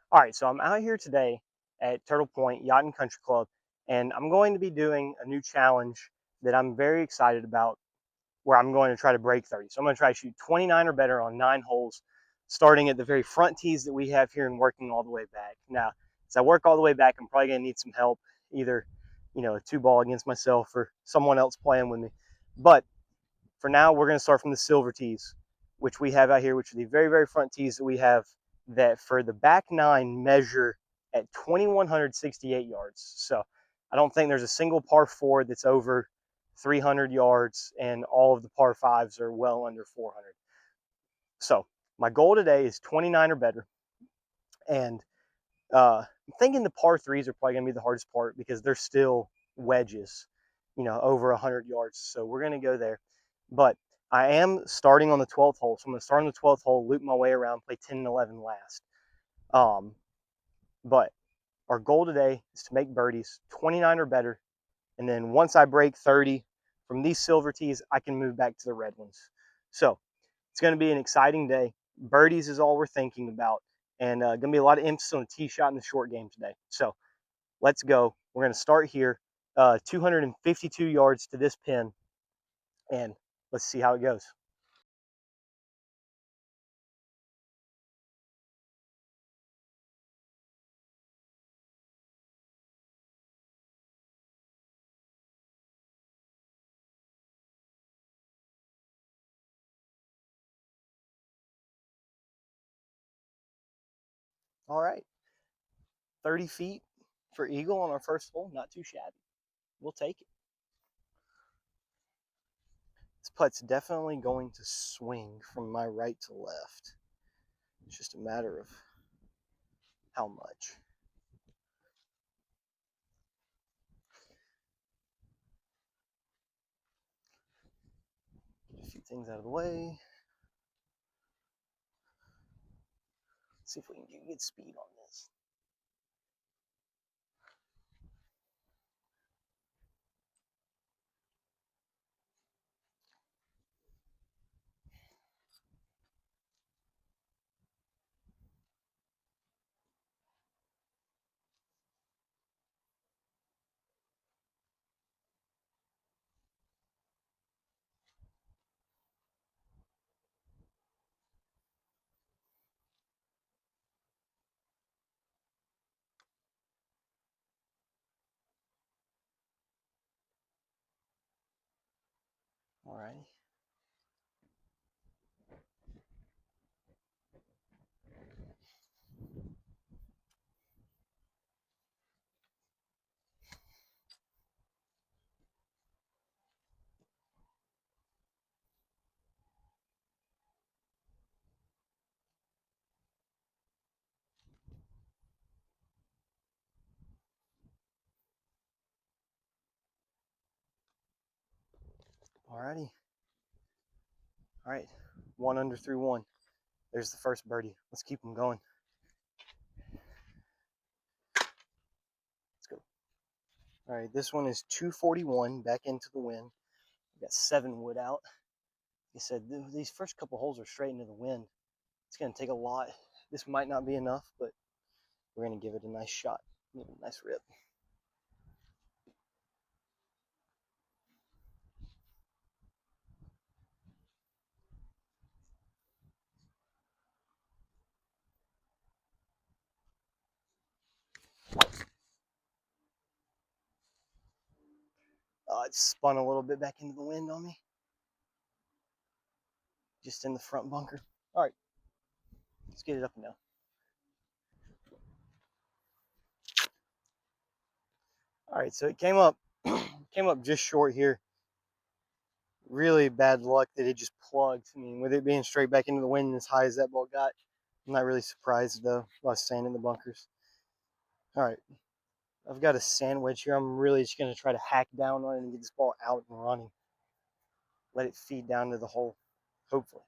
All right, so I'm out here today at Turtle Point Yacht and Country Club, and I'm going to be doing a new challenge that I'm very excited about where I'm going to try to break 30. So I'm going to try to shoot 29 or better on 9 holes, starting at the very front tees that we have here and working all the way back. Now, as I work all the way back, I'm probably going to need some help, either, a two ball against myself or someone else playing with me. But for now, we're going to start from the silver tees, which we have out here, which are the very, very front tees that we have that for the back 9 measure at 2,168 yards. So I don't think there's a single par 4 that's over 300 yards, and all of the par 5s are well under 400. So my goal today is 29 or better. And I'm thinking the par 3s are probably going to be the hardest part because they're still wedges, over 100 yards. So we're going to go there. But I am starting on the 12th hole. So I'm going to start on the 12th hole, loop my way around, play 10 and 11 last. But our goal today is to make birdies, 29 or better. And then once I break 30 from these silver tees, I can move back to the red ones. So it's going to be an exciting day. Birdies is all we're thinking about. And going to be a lot of emphasis on the tee shot in the short game today. So let's go. We're going to start here, 252 yards to this pin, and let's see how it goes. All right, 30 feet for eagle on our first hole. Not too shabby. We'll take it. This putt's definitely going to swing from my right to left. It's just a matter of how much. Get a few things out of the way. Let's see if we can get good speed on this. All right. All righty. All right. 1 under through 1. There's the first birdie. Let's keep them going. Let's go. All right. This one is 241 back into the wind. We got 7 wood out. Like I said, these first couple holes are straight into the wind. It's going to take a lot. This might not be enough, but we're going to give it a nice shot. Give it a nice rip. It spun a little bit back into the wind on me. Just in the front bunker. All right. Let's get it up and down. All right, so it came up just short here. Really bad luck that it just plugged. I mean, with it being straight back into the wind as high as that ball got, I'm not really surprised though. I was staying in the bunkers. All right, I've got a sand wedge here. I'm really just going to try to hack down on it and get this ball out and running. Let it feed down to the hole, hopefully.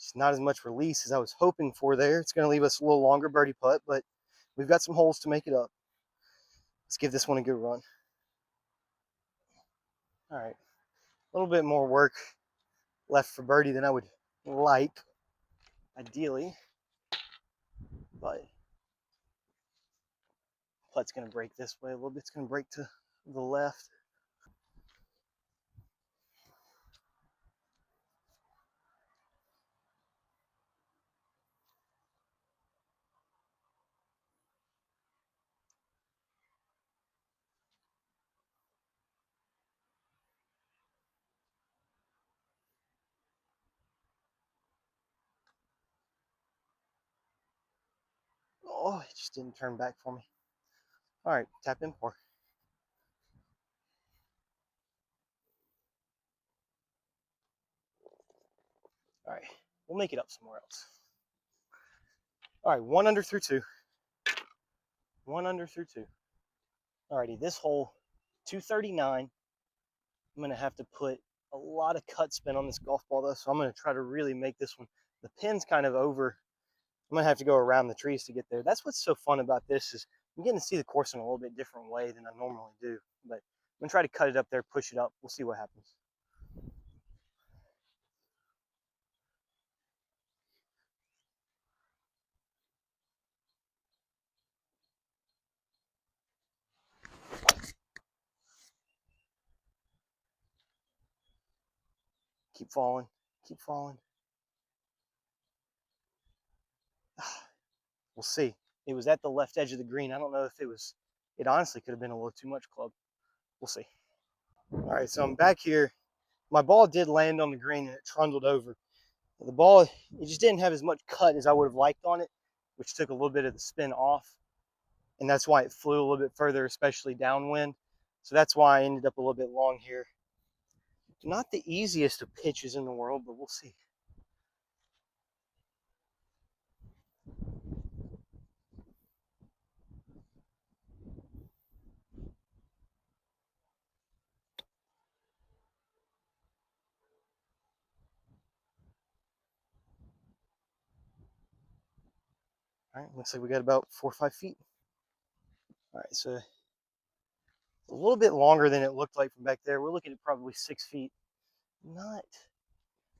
It's not as much release as I was hoping for there. It's going to leave us a little longer birdie putt, but we've got some holes to make it up. Let's give this one a good run. All right, a little bit more work left for birdie than I would like, ideally, but putt's going to break this way a little bit. It's going to break to the left. Oh, it just didn't turn back for me. All right, tap in 4. All right, we'll make it up somewhere else. All right, 1 under through 2. 1 under through 2. Alrighty, this hole, 239. I'm going to have to put a lot of cut spin on this golf ball, though, so I'm going to try to really make this one. The pin's kind of over. I'm going to have to go around the trees to get there. That's what's so fun about this is I'm getting to see the course in a little bit different way than I normally do. But I'm going to try to cut it up there, push it up. We'll see what happens. Keep falling. Keep falling. We'll see. It was at the left edge of the green. I don't know if it was, it honestly could have been a little too much club. We'll see. All right, so I'm back here. My ball did land on the green and it trundled over. The ball, it just didn't have as much cut as I would have liked on it, which took a little bit of the spin off. And that's why it flew a little bit further, especially downwind. So that's why I ended up a little bit long here. Not the easiest of pitches in the world, but we'll see. All right, looks like we got about 4 or 5 feet. All right, so a little bit longer than it looked like from back there. We're looking at probably 6 feet. Not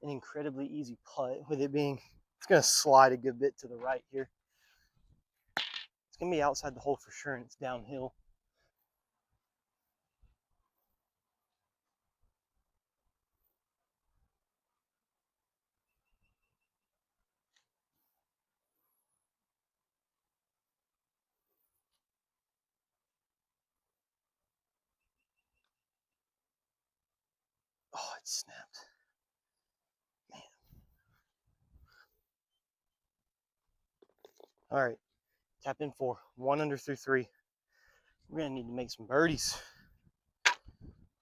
an incredibly easy putt, with it being, it's going to slide a good bit to the right here. It's going to be outside the hole for sure, and it's downhill. Oh, it snapped. Man. All right, tap in 4. 1 under through 3. We're going to need to make some birdies.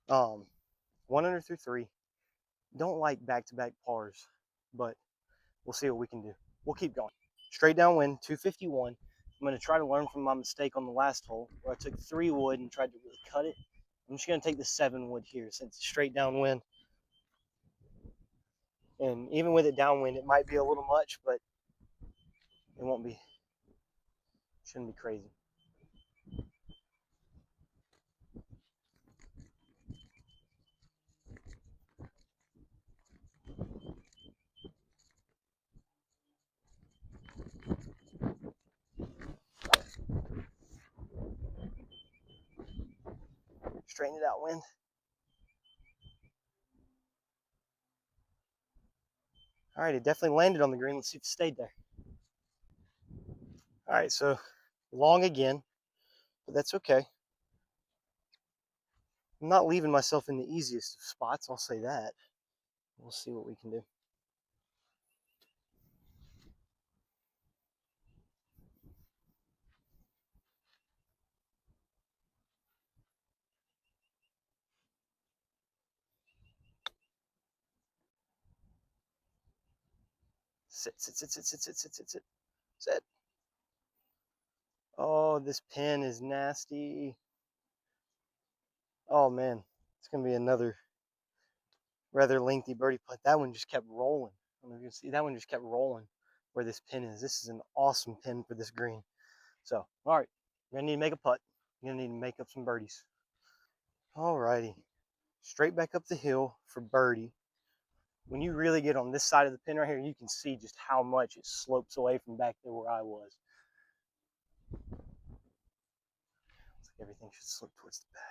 1 under through 3. Don't like back-to-back pars, but we'll see what we can do. We'll keep going. Straight downwind, 251. I'm going to try to learn from my mistake on the last hole where I took 3 wood and tried to really cut it. I'm just going to take the 7 wood here since it's straight downwind. And even with it downwind, it might be a little much, but it won't be. Shouldn't be crazy. Straighten it out, wind. All right, it definitely landed on the green. Let's see if it stayed there. All right, so long again, but that's okay. I'm not leaving myself in the easiest of spots, I'll say that. We'll see what we can do. Sit, sit, sit, sit, sit, sit, sit, sit, sit, sit. Oh, this pin is nasty. Oh man, it's gonna be another rather lengthy birdie putt. That one just kept rolling. I don't know if you can see that one just kept rolling where this pin is. This is an awesome pin for this green. So, all right, you're gonna need to make a putt. You're gonna need to make up some birdies. All righty, straight back up the hill for birdie. When you really get on this side of the pin right here, you can see just how much it slopes away from back there where I was. Looks like everything should slope towards the back.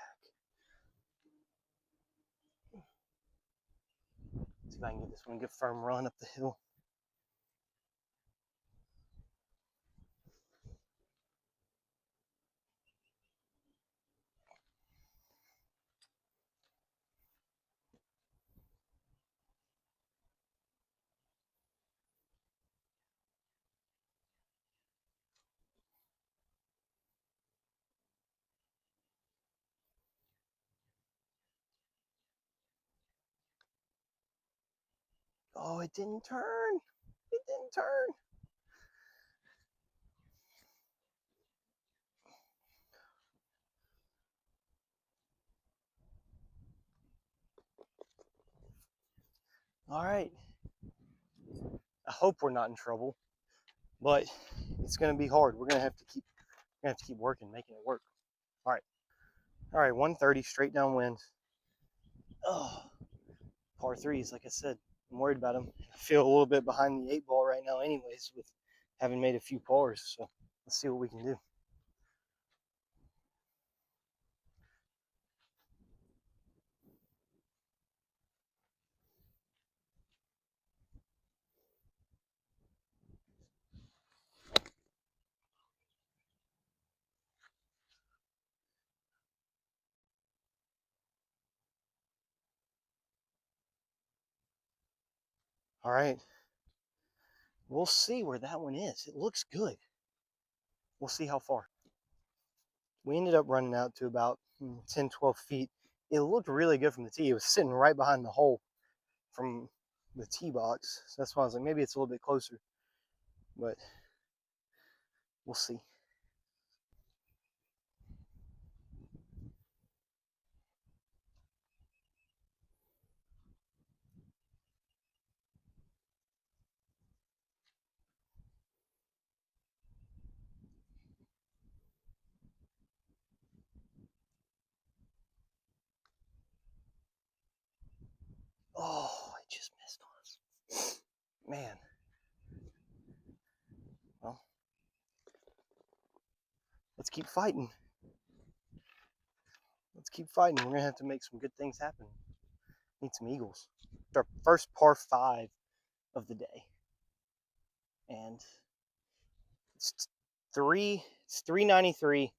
See if I can get this one a good firm run up the hill. Oh, it didn't turn. It didn't turn. All right. I hope we're not in trouble, but it's going to be hard. We're going to have to keep working, making it work. All right. All right, 130 straight downwind. Oh, par threes, like I said, I'm worried about them. I feel a little bit behind the eight ball right now, anyways, with having made a few pars. So let's see what we can do. All right. We'll see where that one is. It looks good. We'll see how far. We ended up running out to about 10, 12 feet. It looked really good from the tee. It was sitting right behind the hole from the tee box. So that's why I was like, maybe it's a little bit closer. But we'll see. Oh, I just missed on. Man. Well, let's keep fighting. Let's keep fighting. We're going to have to make some good things happen. Need some eagles. It's our first par five of the day. And it's 393.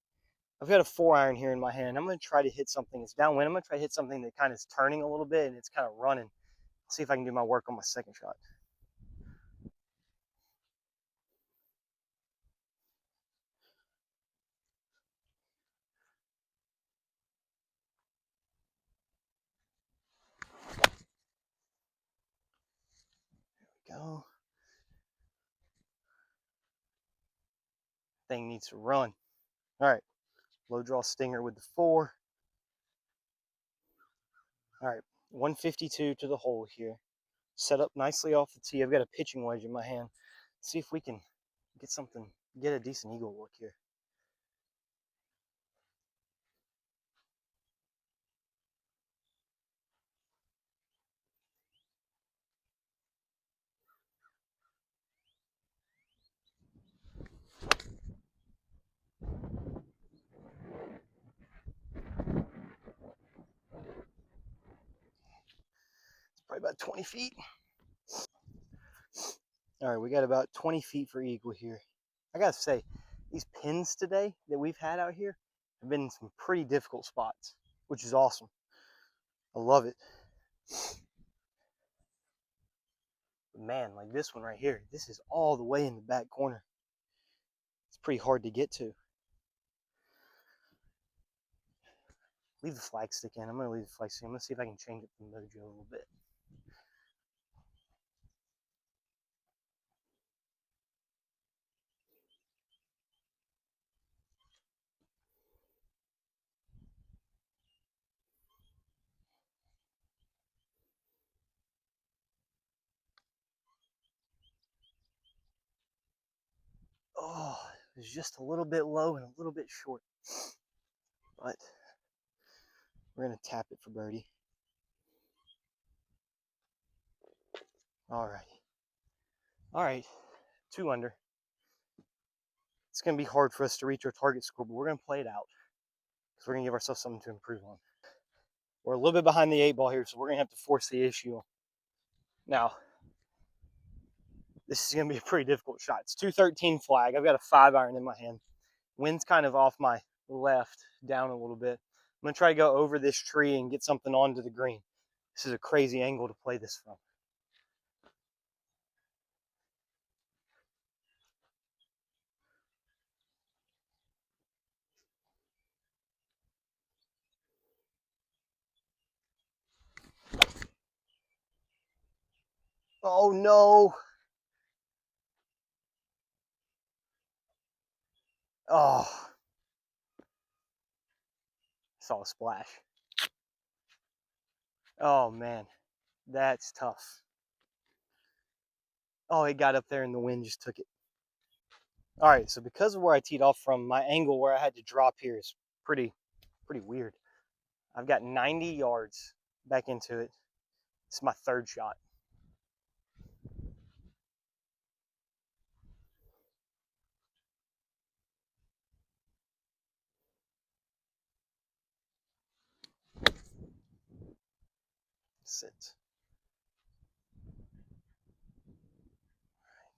I've got a 4-iron here in my hand. I'm going to try to hit something. It's downwind. I'm going to try to hit something that kind of is turning a little bit and it's kind of running. See if I can do my work on my second shot. There we go. Thing needs to run. All right. Low draw stinger with the 4. All right. 152 to the hole here. Set up nicely off the tee. I've got a pitching wedge in my hand. See if we can get a decent eagle look here. It's probably about 20 feet. All right, we got about 20 feet for eagle here. I gotta say, these pins today that we've had out here have been in some pretty difficult spots, which is awesome. I love it. But man, like this one right here, this is all the way in the back corner. It's pretty hard to get to. Leave the flag stick in. I'm gonna leave the flag stick in. I'm gonna see if I can change up the mojo a little bit. is just a little bit low and a little bit short. But we're going to tap it for birdie. All righty. All right, 2 under. It's going to be hard for us to reach our target score, but we're going to play it out because we're going to give ourselves something to improve on. We're a little bit behind the 8 ball here, so we're going to have to force the issue. Now, this is going to be a pretty difficult shot. It's 213 flag. I've got a 5-iron in my hand. Wind's kind of off my left, down a little bit. I'm going to try to go over this tree and get something onto the green. This is a crazy angle to play this from. Oh no! Oh, saw a splash. Oh man, that's tough. Oh, it got up there and the wind just took it. All right, so because of where I teed off from, my angle where I had to drop here is pretty weird. I've got 90 yards back into it. It's my 3rd shot. Sit.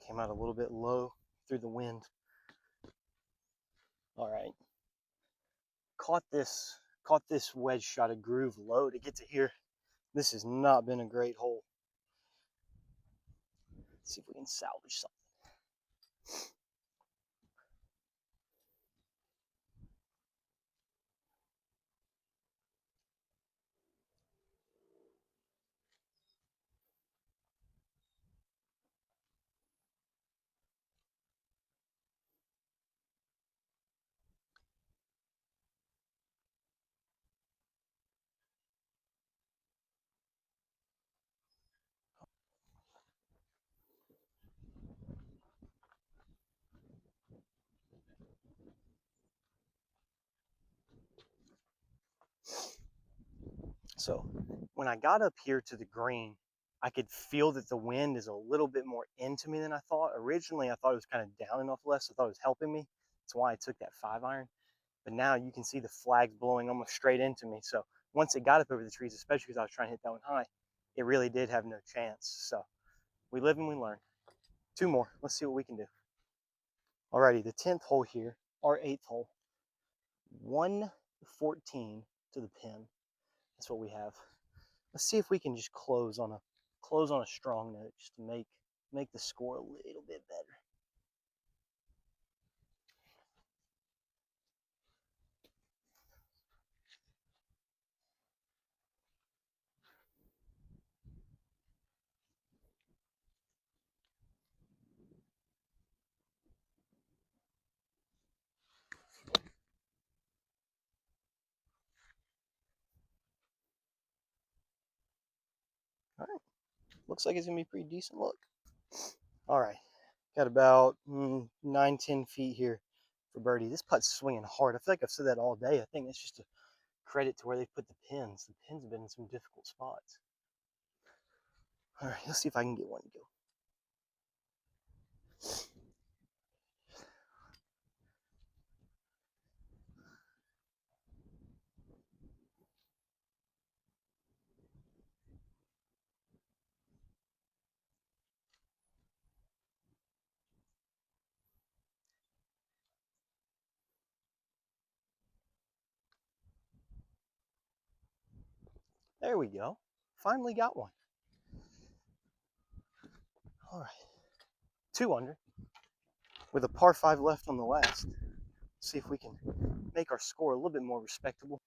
Came out a little bit low through the wind. All right. Caught this wedge shot a groove low to get to here. This has not been a great hole. Let's see if we can salvage something. So when I got up here to the green, I could feel that the wind is a little bit more into me than I thought. Originally, I thought it was kind of down enough left. I thought it was helping me. That's why I took that 5-iron. But now you can see the flags blowing almost straight into me. So once it got up over the trees, especially because I was trying to hit that one high, it really did have no chance. So we live and we learn. 2 more. Let's see what we can do. Alrighty, the 10th hole here, our 8th hole. 114 to the pin. That's what we have. Let's see if we can just close on a strong note, just to make the score a little bit better. All right, looks like it's gonna be a pretty decent look. All right, got about 9-10 feet here for birdie. This putt's swinging hard. I feel like I've said that all day. I think it's just a credit to where they put the pins. The pins have been in some difficult spots. All right, let's see if I can get one to go. There we go. Finally got one. All right, 2 under with a par 5 left on the last. See if we can make our score a little bit more respectable.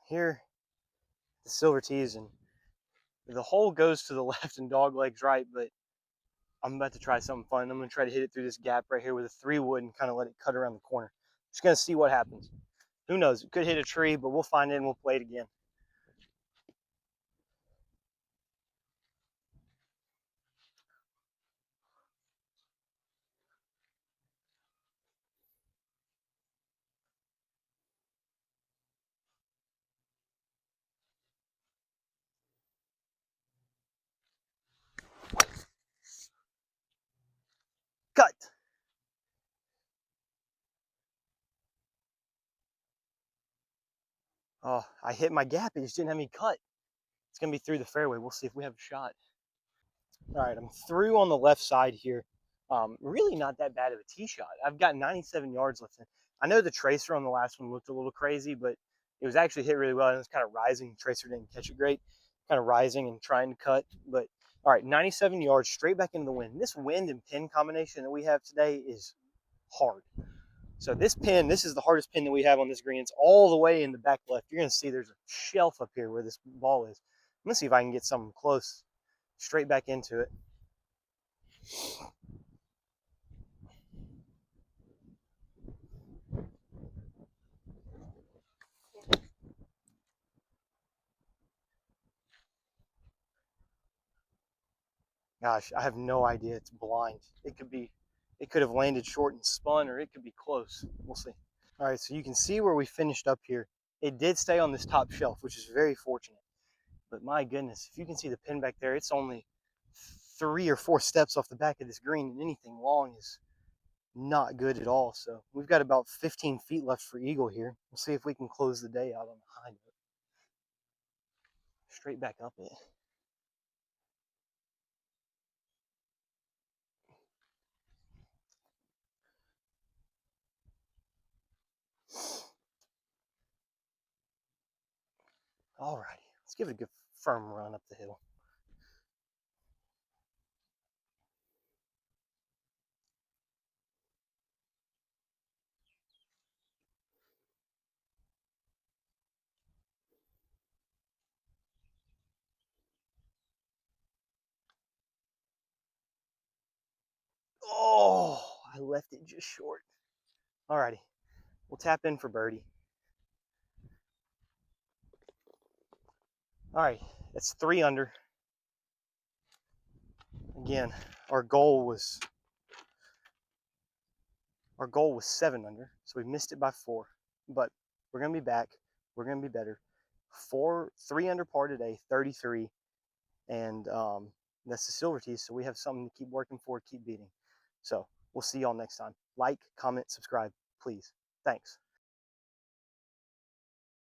Here, the silver tees, and the hole goes to the left and dog legs right, but I'm about to try something fun. I'm going to try to hit it through this gap right here with a 3-wood and kind of let it cut around the corner. Just going to see what happens. Who knows? It could hit a tree, but we'll find it and we'll play it again. Oh, I hit my gap. It just didn't have me cut. It's going to be through the fairway. We'll see if we have a shot. All right, I'm through on the left side here. Really not that bad of a tee shot. I've got 97 yards left in. I know the tracer on the last one looked a little crazy, but it was actually hit really well. And it was kind of rising. The tracer didn't catch it great. Kind of rising and trying to cut. But all right, 97 yards straight back into the wind. This wind and pin combination that we have today is hard. So this pin, this is the hardest pin that we have on this green. It's all the way in the back left. You're going to see there's a shelf up here where this ball is. I'm going to see if I can get something close straight back into it. Gosh, I have no idea. It's blind. It could have landed short and spun, or it could be close. We'll see. All right, so you can see where we finished up here. It did stay on this top shelf, which is very fortunate. But my goodness, if you can see the pin back there, it's only 3 or 4 steps off the back of this green, and anything long is not good at all. So we've got about 15 feet left for eagle here. We'll see if we can close the day out on the high note. Straight back up it. Alrighty, let's give it a good firm run up the hill. Oh, I left it just short. Alrighty, we'll tap in for birdie. Alright, that's 3 under. Again, our goal was 7 under, so we missed it by 4. But we're gonna be back. We're gonna be better. 3 under par today, 33, and that's the silver tees. So we have something to keep working for, keep beating. So we'll see y'all next time. Like, comment, subscribe, please. Thanks.